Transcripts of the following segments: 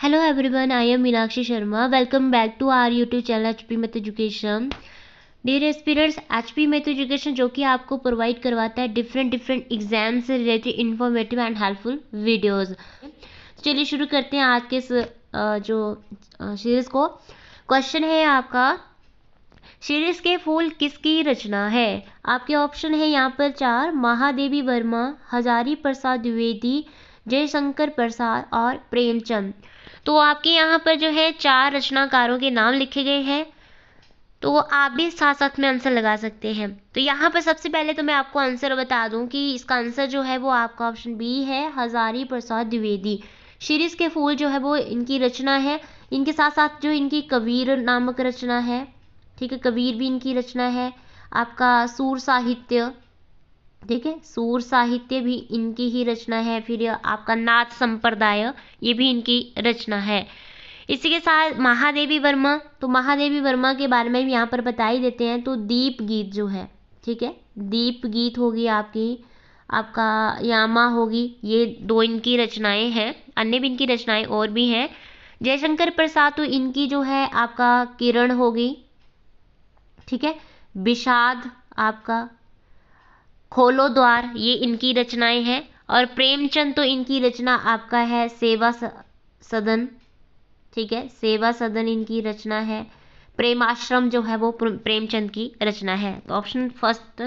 Hello everyone, I am Meenakshi Sharma. Welcome back to our YouTube channel HP Math Education. Dear aspirants, HP Math Education जो कि आपको provide करवाता है different exam से related informative and helpful videos. चलिए शुरू करते हैं आज के जो सीरीज को। क्वेश्चन है आपका, सीरीज के फूल किसकी रचना है? आपके ऑप्शन है यहाँ पर 4, महादेवी वर्मा, हजारी प्रसाद द्विवेदी, जयशंकर प्रसाद और प्रेमचंद। तो आपके यहाँ पर जो है 4 रचनाकारों के नाम लिखे गए हैं, तो आप भी साथ साथ में आंसर लगा सकते हैं। तो यहाँ पर सबसे पहले तो मैं आपको आंसर बता दूं कि इसका आंसर जो है वो आपका ऑप्शन बी है, हजारी प्रसाद द्विवेदी। शिरीष के फूल जो है वो इनकी रचना है। इनके साथ साथ जो इनकी कबीर नामक रचना है, ठीक है, कबीर भी इनकी रचना है। आपका सूर साहित्य, ठीक है, सूर साहित्य भी इनकी ही रचना है। फिर आपका नाथ संप्रदाय, ये भी इनकी रचना है। इसी के साथ महादेवी वर्मा, तो महादेवी वर्मा के बारे में भी यहाँ पर बता ही देते हैं। तो दीप गीत जो है, ठीक है, दीप गीत होगी आपकी, आपका यामा होगी, ये 2 इनकी रचनाएं हैं। अन्य भी इनकी रचनाएं और भी हैं। जयशंकर प्रसाद, तो इनकी जो है आपका किरण होगी, ठीक है, विषाद, आपका खोलो द्वार, ये इनकी रचनाएं हैं। और प्रेमचंद, तो इनकी रचना आपका है सेवा सदन, ठीक है, सेवा सदन इनकी रचना है। प्रेमाश्रम जो है वो प्रेमचंद की रचना है। तो ऑप्शन फर्स्ट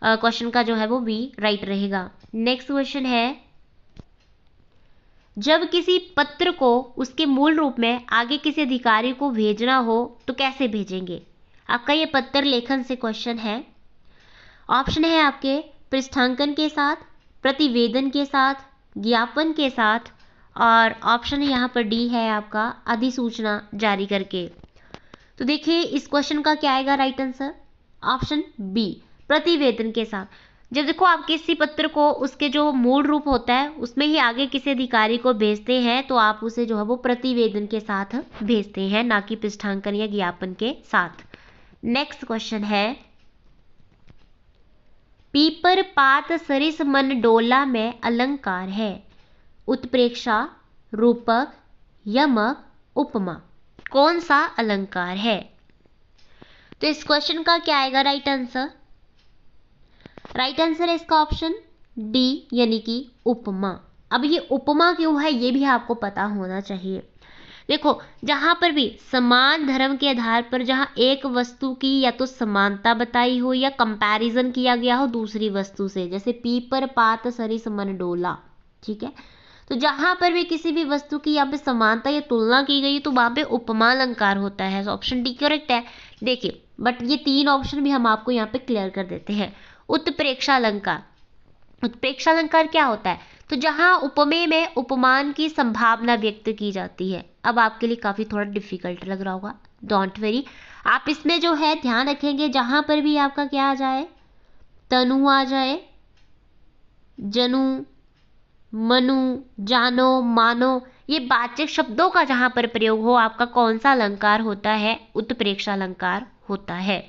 क्वेश्चन का जो है वो बी राइट रहेगा। नेक्स्ट क्वेश्चन है, जब किसी पत्र को उसके मूल रूप में आगे किसी अधिकारी को भेजना हो तो कैसे भेजेंगे? आपका ये पत्र लेखन से क्वेश्चन है। ऑप्शन है आपके पृष्ठांकन के साथ, प्रतिवेदन के साथ, ज्ञापन के साथ, और ऑप्शन यहाँ पर डी है आपका अधिसूचना जारी करके। तो देखिए इस क्वेश्चन का क्या आएगा राइट आंसर, ऑप्शन बी, प्रतिवेदन के साथ। जब देखो आप किसी पत्र को उसके जो मूल रूप होता है उसमें ही आगे किसी अधिकारी को भेजते हैं तो आप उसे जो है वो प्रतिवेदन के साथ भेजते हैं, ना कि पृष्ठांकन या ज्ञापन के साथ। नेक्स्ट क्वेश्चन है, पीपर पात सरिस मन डोला में अलंकार है? उत्प्रेक्षा, रूपक, यमक, उपमा, कौन सा अलंकार है? तो इस क्वेश्चन का क्या आएगा राइट आंसर? राइट आंसर है इसका ऑप्शन डी, यानी कि उपमा। अब ये उपमा क्यों है ये भी आपको पता होना चाहिए। देखो जहां पर भी समान धर्म के आधार पर जहां एक वस्तु की या तो समानता बताई हो या कंपैरिजन किया गया हो दूसरी वस्तु से, जैसे पीपर पात सरिस मन डोला, ठीक है, तो जहां पर भी किसी भी वस्तु की यहाँ पे समानता या तुलना की गई तो वहां पे उपमा अलंकार होता है। ऑप्शन डी करेक्ट है। देखिए बट ये 3 ऑप्शन भी हम आपको यहाँ पे क्लियर कर देते हैं। उत्प्रेक्षा अलंकार, उत्प्रेक्षा अलंकार क्या होता है? तो जहां उपमेय में उपमान की संभावना व्यक्त की जाती है। अब आपके लिए काफी थोड़ा डिफिकल्ट लग रहा होगा, डोंट वरी, आप इसमें जो है ध्यान रखेंगे जहां पर भी आपका क्या आ जाए, तनु आ जाए, जनु, मनु, जानो, मानो, ये वाचक शब्दों का जहां पर प्रयोग हो आपका कौन सा अलंकार होता है? उत्प्रेक्षा अलंकार होता है।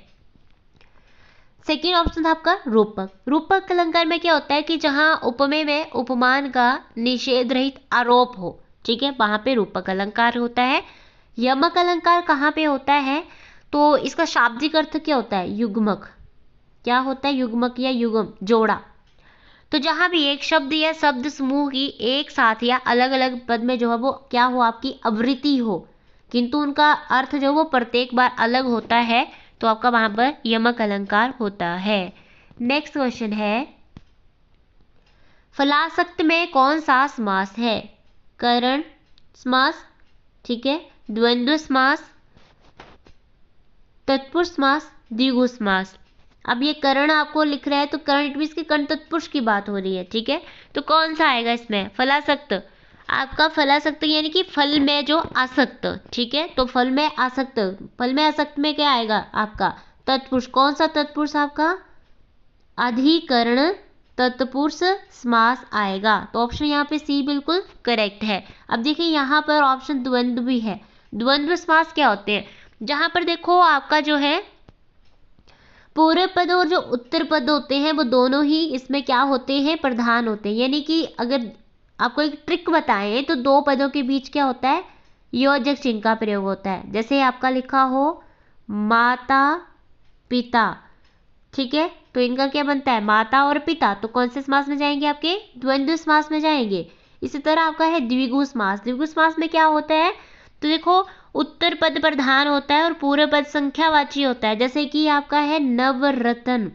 सेकेंड ऑप्शन था आपका रूपक। रूपक अलंकार में क्या होता है कि जहां उपमेय में उपमान का निषेध रहित आरोप हो, ठीक है, वहां पे रूपक अलंकार होता है। यमक अलंकार कहाँ पे होता है? तो इसका शाब्दिक अर्थ क्या होता है? युग्मक। क्या होता है? युग्मक या युगम, जोड़ा। तो जहां भी एक शब्द या शब्द समूह की एक साथ या अलग अलग पद में जो है वो क्या हो, आपकी आवृत्ति हो, किंतु उनका अर्थ जो वो प्रत्येक बार अलग होता है, तो आपका वहां पर यमक अलंकार होता है। नेक्स्ट क्वेश्चन है, फलासक्त में कौन सा समास है? करण समास, ठीक है, द्वंद्व समास, तत्पुरुष समास, द्विगु समास। अब ये करण आपको लिख रहा है तो करण इट मींस कि कर्ण तत्पुरुष की बात हो रही है, ठीक है, तो कौन सा आएगा इसमें? फलासक्त। आपका फलासक्त यानी कि फल में जो आसक्त, ठीक है, तो फल में आसक्त, फल में आसक्त में क्या आएगा आपका? तत्पुरुष। कौन सा तत्पुरुष आपका? अधिकरण तत्पुरुष समास आएगा। तो ऑप्शन यहाँ पे सी बिल्कुल करेक्ट है। अब देखिए यहाँ पर ऑप्शन द्वंद्व भी है। द्वंद्व समास क्या होते हैं? जहां पर देखो आपका जो है पूर्व पद और जो उत्तर पद होते हैं वो दोनों ही इसमें क्या होते हैं? प्रधान होते हैं। यानी कि अगर आपको एक ट्रिक बताएं तो 2 पदों के बीच क्या होता है? योजक चिन्ह का प्रयोग होता है। जैसे आपका लिखा हो माता पिता, ठीक है, तो इनका क्या बनता है माता और पिता, तो कौन से समास में जाएंगे आपके द्वंद्व समास में जाएंगे। इसी तरह आपका है द्विगु समास। द्विगु समास में क्या होता है, तो देखो उत्तर पद प्रधान होता है और पूर्व पद संख्यावाची होता है। जैसे कि आपका है नवरत्न,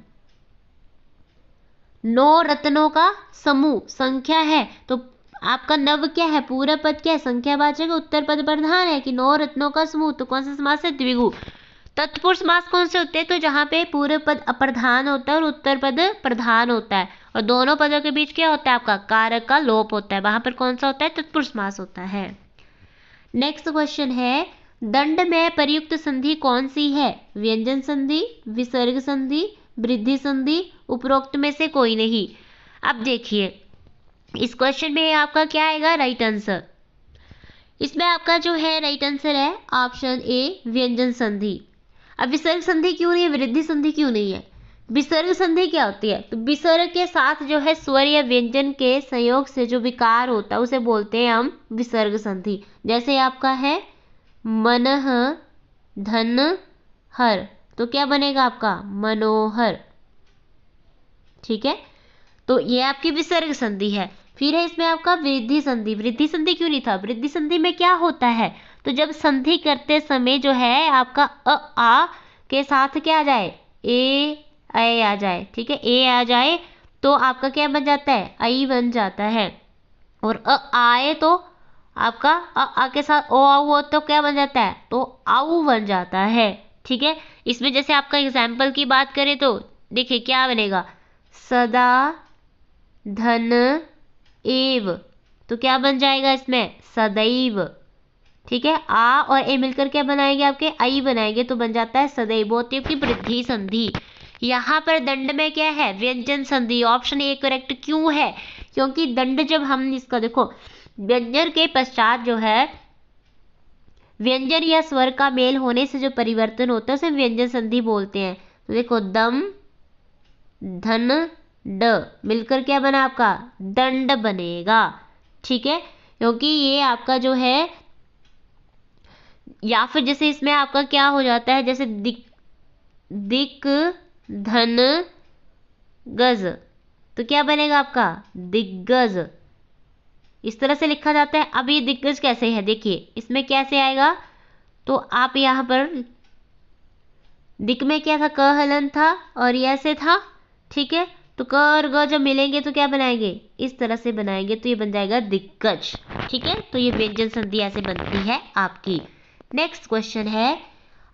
9 रत्नों का समूह संख्या है, तो आपका नव क्या है पूर्व पद क्या है संख्यावाचक, उत्तर पद प्रधान है कि 9 रत्नों का समूह, तो कौन सा समास है द्विगु। तत्पुरुष समास कौन से होते हैं, तो जहां पे पूर्व पद अप्रधान होता है और उत्तर पद प्रधान होता है और दोनों पदों के बीच क्या होता है आपका कारक का लोप होता है, वहां पर कौन सा होता है तत्पुरुष समास होता है। नेक्स्ट क्वेश्चन है दंड में प्रयुक्त संधि कौन सी है, व्यंजन संधि, विसर्ग संधि, वृद्धि संधि, उपरोक्त में से कोई नहीं। अब देखिए इस क्वेश्चन में आपका क्या आएगा राइट आंसर। इसमें आपका जो है राइट आंसर है ऑप्शन ए व्यंजन संधि। अब विसर्ग संधि क्यों नहीं है, वृद्धि संधि क्यों नहीं है। विसर्ग संधि क्या होती है, तो विसर्ग के साथ जो है स्वर या व्यंजन के संयोग से जो विकार होता है उसे बोलते हैं हम विसर्ग संधि। जैसे आपका है मनः धन हर, तो क्या बनेगा आपका मनोहर, ठीक है, तो ये आपकी विसर्ग संधि है। फिर है इसमें आपका वृद्धि संधि। वृद्धि संधि क्यों नहीं था, वृद्धि संधि में क्या होता है, तो जब संधि करते समय जो है आपका अ आ के साथ क्या आ जाए ए आ जाए, ठीक है, ए आ जाए तो आपका क्या बन जाता है आई बन जाता है, और आए तो आपका आ के साथ ओ आऊ हो तो क्या बन जाता है तो आऊ बन जाता है, ठीक है। इसमें जैसे आपका एग्जाम्पल की बात करें तो देखिए क्या बनेगा सदा धन एव, तो क्या बन जाएगा इसमें सदैव, ठीक है, आ और ए मिलकर क्या बनाएंगे आपके आई बनाएंगे तो बन जाता है सदैव, होती है आपकी वृद्धि संधि। यहाँ पर दंड में क्या है व्यंजन संधि, ऑप्शन ए करेक्ट क्यों है, क्योंकि दंड जब हम इसका देखो व्यंजन के पश्चात जो है व्यंजन या स्वर का मेल होने से जो परिवर्तन होता है उसे व्यंजन संधि बोलते हैं। तो देखो दम धन ड मिलकर क्या बना आपका दंड बनेगा, ठीक है, क्योंकि ये आपका जो है या फिर जैसे इसमें आपका क्या हो जाता है जैसे दिक धन गज, तो क्या बनेगा आपका दिग्गज, इस तरह से लिखा जाता है। अब ये दिग्गज कैसे है देखिए इसमें कैसे आएगा, तो आप यहाँ पर दिक में क्या था क हलन था और ये ऐसे था, ठीक है, तो क और ग जब मिलेंगे तो क्या बनाएंगे इस तरह से बनाएंगे तो ये बन जाएगा दिग्गज, ठीक है, तो ये व्यंजन संधि ऐसे बनती है आपकी। नेक्स्ट क्वेश्चन है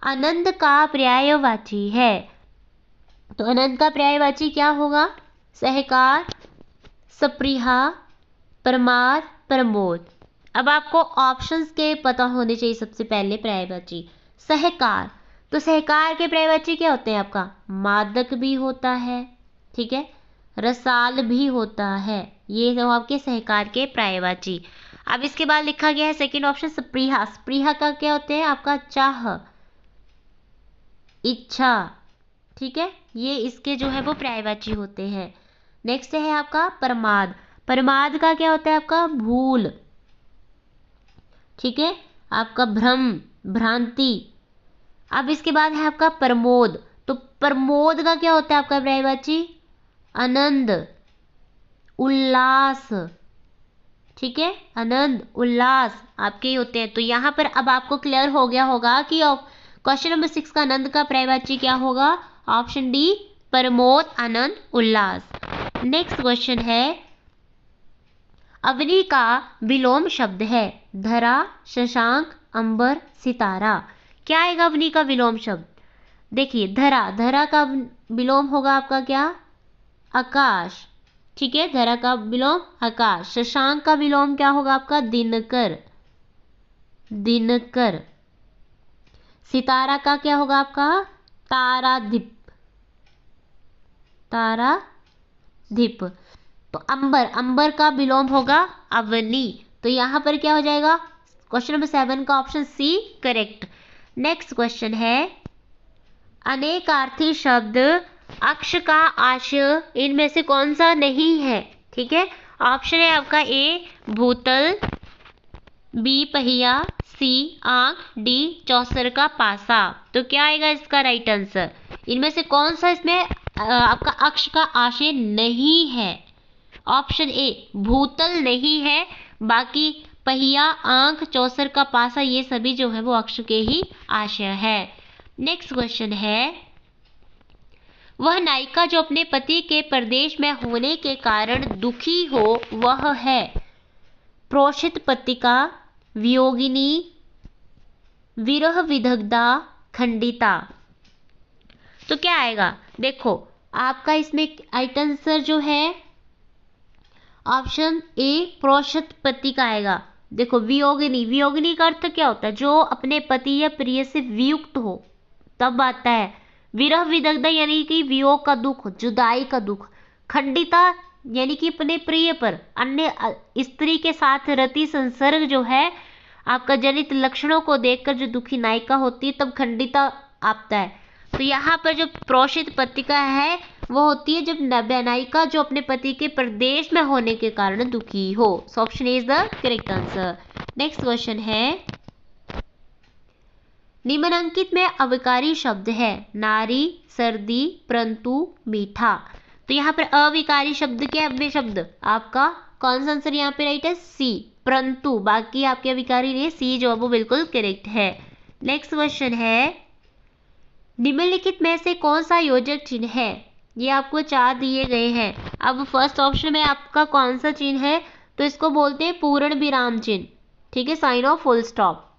आनंद का पर्यायवाची है, तो आनंद का पर्यायवाची क्या होगा सहकार सप्रीहा प्रमाद प्रमोद। अब आपको ऑप्शंस के पता होने चाहिए सबसे पहले पर्यायवाची सहकार, तो सहकार के पर्यायवाची क्या होते हैं आपका मादक भी होता है, ठीक है, रसाल भी होता है, ये तो आपके सहकार के पर्यायवाची। अब इसके बाद लिखा गया है सेकंड ऑप्शन स्पृहा। स्पृहा का क्या होते हैं आपका चाह इच्छा, ठीक है, ये इसके जो है वो पर्यायवाची होते हैं। नेक्स्ट है आपका प्रमाद। प्रमाद का क्या होता है आपका भूल, ठीक है, आपका भ्रम भ्रांति। अब इसके बाद है आपका प्रमोद, तो प्रमोद का क्या होता है आपका पर्यायवाची आनंद उल्लास, ठीक है, आनंद उल्लास आपके ही होते हैं। तो यहाँ पर अब आपको क्लियर हो गया होगा कि क्वेश्चन नंबर 6 का आनंद का पर्यायवाची क्या होगा, ऑप्शन डी प्रमोद आनंद उल्लास। नेक्स्ट क्वेश्चन है अवनी का विलोम शब्द है धरा शशांक अंबर सितारा, क्या आएगा अवनी का विलोम शब्द, देखिए धरा, धरा का विलोम होगा आपका क्या आकाश, ठीक है, धरा का विलोम आकाश। शशांक का विलोम क्या होगा आपका दिनकर, दिनकर। सितारा का क्या होगा आपका तारादीप, तारादीप। तो अंबर, अंबर का विलोम होगा अवनी, तो यहां पर क्या हो जाएगा क्वेश्चन नंबर 7 का option C correct. Next question है अनेकार्थी शब्द अक्ष का आशय इनमें से कौन सा नहीं है, ठीक है, ऑप्शन है आपका ए भूतल, बी पहिया, सी सी आंख, डी चौसर का पासा। तो क्या आएगा इसका राइट आंसर? इनमें से कौन सा इसमें आपका अक्ष का आशय नहीं है? ऑप्शन ए भूतल नहीं है, बाकी पहिया, आंख, चौसर का पासा ये सभी जो है वो अक्ष के ही आशय है। नेक्स्ट क्वेश्चन है, वह नायिका जो अपने पति के परदेश में होने के कारण दुखी हो वह है प्रोषित पत्रिका, वियोगिनी, विरह विदग्धा, खंडिता। तो क्या आएगा? देखो आपका इसमें राइट आंसर जो है ऑप्शन ए प्रोषित पत्रिका आएगा। देखो वियोगिनी, वियोगिनी का अर्थ क्या होता है? जो अपने पति या प्रिय से वियुक्त हो तब आता है। विरह विदग्धा यानी कि वियोग का दुख, जुदाई का दुख। खंडिता यानी कि अपने प्रिय पर अन्य स्त्री के साथ रति संसर्ग जो है आपका जनित लक्षणों को देखकर जो दुखी नायिका होती है तब खंडिता आता है। तो यहाँ पर जो प्रोषित पत्रिका है वो होती है जब नायिका जो अपने पति के प्रदेश में होने के कारण दुखी हो। So option is the correct answer. Next question है, निम्नलिखित में अविकारी शब्द है नारी, सर्दी, परंतु, मीठा। तो यहाँ पर अविकारी शब्द क्या है? शब्द आपका कौन सा आंसर यहाँ पे राइट है? सी परंतु, बाकी आपके अविकारी नहीं है, सी जो है वो बिल्कुल करेक्ट है। नेक्स्ट क्वेश्चन है, निम्नलिखित में से कौन सा योजक चिन्ह है? ये आपको 4 दिए गए हैं। अब फर्स्ट ऑप्शन में आपका कौन सा चिन्ह है? तो इसको बोलते हैं पूर्ण विराम चिन्ह, ठीक है, sign of full stop.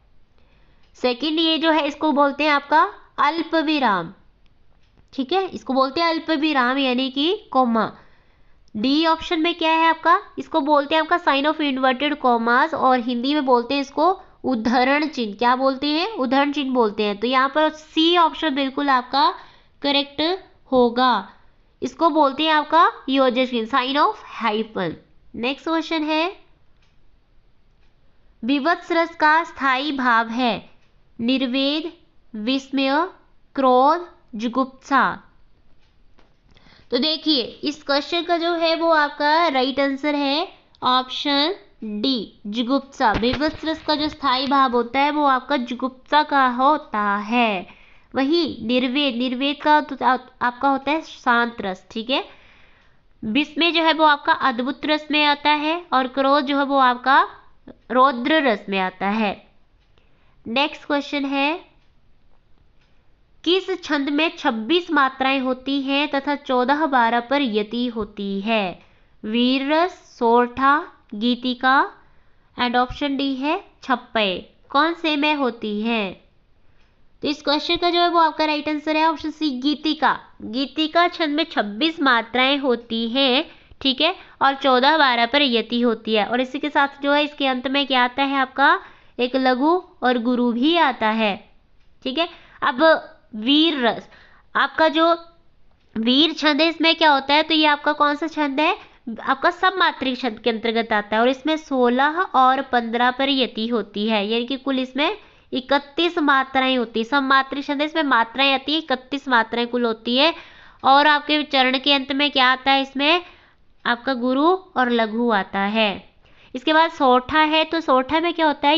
Second ये जो है इसको बोलते हैं आपका अल्प विराम, ठीक है, इसको बोलते हैं अल्प विराम यानी कि कोमा। डी ऑप्शन में क्या है आपका? इसको बोलते हैं आपका साइन ऑफ इन्वर्टेड कॉमास, और हिंदी में बोलते हैं इसको उद्धरण चिन्ह। क्या बोलते हैं? उद्धरण चिन्ह बोलते हैं। तो यहाँ पर सी ऑप्शन बिल्कुल आपका करेक्ट होगा। इसको बोलते हैं आपका योजक चिन्ह, sign of hyphen. Next question है, विवत्स रस का स्थायी भाव है निर्वेद, विस्मय, क्रोध, जुगुप्सा। तो देखिए इस क्वेश्चन का जो है वो आपका राइट आंसर है ऑप्शन डी जुगुप्सा। विवत्स रस का जो स्थायी भाव होता है वो आपका जुगुप्सा का होता है। वही निर्वेद, निर्वेद का तो आपका होता है शांत रस, ठीक है। विस्मय जो है वो आपका अद्भुत रस में आता है, और क्रोध जो है वो आपका रौद्र रस में आता है। नेक्स्ट क्वेश्चन है, किस छंद में 26 मात्राएं होती हैं तथा 14-12 पर यति होती है? वीर रस, सोरठा, गीतिका, एंड ऑप्शन डी है छप्पय। कौन से में होती है? तो इस क्वेश्चन का जो है वो आपका राइट आंसर है ऑप्शन सी गीतिका। गीतिका छंद में 26 मात्राएं होती हैं, ठीक है, और 14-12 पर यति होती है। और इसी के साथ जो है इसके अंत में क्या आता है आपका एक लघु और गुरु भी आता है, ठीक है। अब वीर रस, आपका जो वीर छंद है इसमें क्या होता है? तो ये आपका कौन सा छंद है? आपका सब मात्रिक छंद के अंतर्गत आता है, और इसमें 16 और 15 पर यति होती है, यानी कि कुल इसमें 31 मात्राएं होती है। सब मात्रिक छंद है, इसमें मात्राएं आती है 31 मात्राएं कुल होती है। और आपके चरण के अंत में क्या आता है? इसमें आपका गुरु और लघु आता है। इसके बाद सोठा है, तो सोठा में क्या होता है?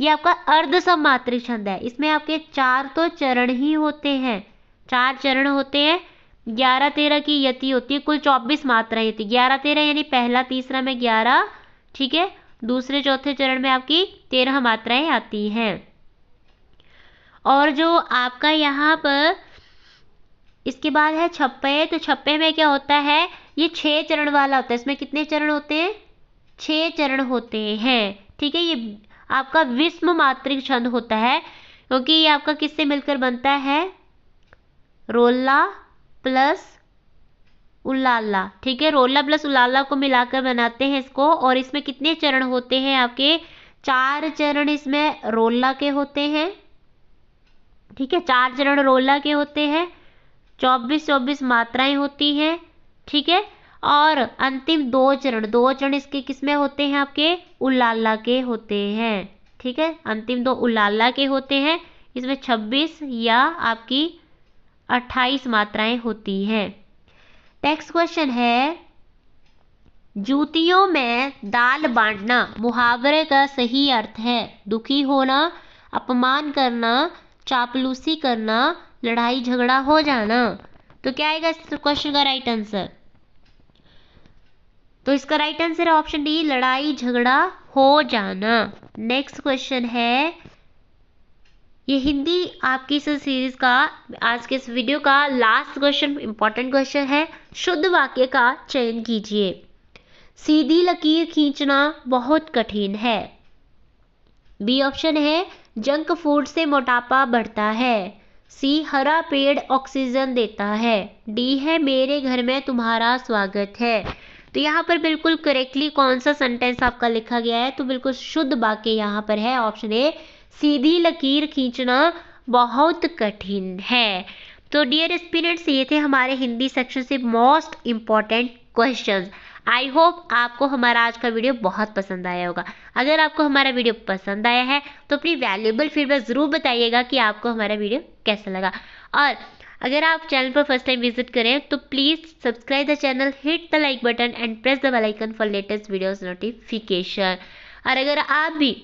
ये आपका अर्ध सब मात्रिक छंद है। इसमें आपके 4 तो चरण ही होते हैं, 4 चरण होते हैं, 11-13 की यति होती है, कुल 24 मात्राएं होती है। 11-13 यानी पहला तीसरा में 11, ठीक है, दूसरे चौथे चरण में आपकी 13 मात्राएं आती हैं। और जो आपका यहाँ पर इसके बाद है छप्पय, तो छप्पय में क्या होता है? ये 6 चरण वाला होता है। इसमें कितने चरण होते हैं? 6 चरण होते हैं, ठीक है। ये आपका विस्म मात्रिक छंद होता है, क्योंकि ये आपका किससे मिलकर बनता है? रोल्ला प्लस उल्लाला, ठीक है, रोल्ला प्लस उल्लाला को मिलाकर बनाते हैं इसको। और इसमें कितने चरण होते हैं आपके? 4 चरण इसमें रोल्ला के होते हैं, ठीक है, 4 चरण रोल्ला के होते हैं, 24-24 मात्राएं होती हैं, ठीक है। और अंतिम 2 चरण इसके किसमें होते हैं? आपके उल्लाला के होते हैं, ठीक है, अंतिम 2 उल्लाला के होते हैं। इसमें 26 या आपकी 28 मात्राएं होती हैं। नेक्स्ट क्वेश्चन है, जूतियों में दाल बांटना मुहावरे का सही अर्थ है दुखी होना, अपमान करना, चापलूसी करना, लड़ाई झगड़ा हो जाना। तो क्या आएगा इस क्वेश्चन का राइट आंसर? तो इसका राइट आंसर है ऑप्शन डी, लड़ाई झगड़ा हो जाना। नेक्स्ट क्वेश्चन है, ये हिंदी आपकी इस सीरीज का, आज के इस वीडियो का लास्ट क्वेश्चन, इंपॉर्टेंट क्वेश्चन है। शुद्ध वाक्य का चयन कीजिए। सीधी लकीर खींचना बहुत कठिन है। बी ऑप्शन है, जंक फूड से मोटापा बढ़ता है। सी, हरा पेड़ ऑक्सीजन देता है। डी है, मेरे घर में तुम्हारा स्वागत है। तो यहाँ पर बिल्कुल करेक्टली कौन सा सेंटेंस आपका लिखा गया है? तो बिल्कुल शुद्ध वाक्य यहाँ पर है ऑप्शन ए, सीधी लकीर खींचना बहुत कठिन है। तो डियर एस्पिरेंट्स, ये थे हमारे हिंदी सेक्शन से most important questions. I hope आपको हमारा आज का वीडियो बहुत पसंद आया होगा। अगर आपको हमारा वीडियो पसंद आया है तो अपनी वैल्यूएबल फीडबैक ज़रूर बताइएगा कि आपको हमारा वीडियो कैसा लगा। और अगर आप चैनल पर फर्स्ट टाइम विजिट करें तो please subscribe the channel, hit the like button and press the bell icon for latest videos notification. और अगर आप भी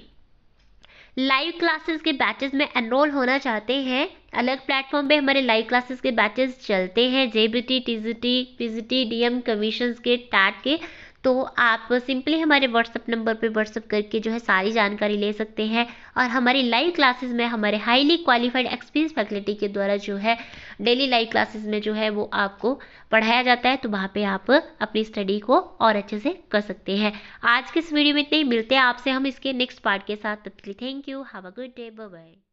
लाइव क्लासेस के बैचेस में एनरोल होना चाहते हैं, अलग प्लेटफॉर्म पे हमारे लाइव क्लासेस के बैचेस चलते हैं, JBT, TGT, PGT, DM, commissions के, टैट के, तो आप सिंपली हमारे व्हाट्सएप नंबर पे व्हाट्सएप करके जो है सारी जानकारी ले सकते हैं। और हमारी लाइव क्लासेस में हमारे हाईली क्वालिफाइड एक्सपीरियंस फैकल्टी के द्वारा जो है डेली लाइव क्लासेस में जो है वो आपको पढ़ाया जाता है। तो वहाँ पे आप अपनी स्टडी को और अच्छे से कर सकते हैं। आज के इस वीडियो में इतने ही, मिलते हैं आपसे हम इसके नेक्स्ट पार्ट के साथ। तब तक के लिए thank you, have a good day, bye bye.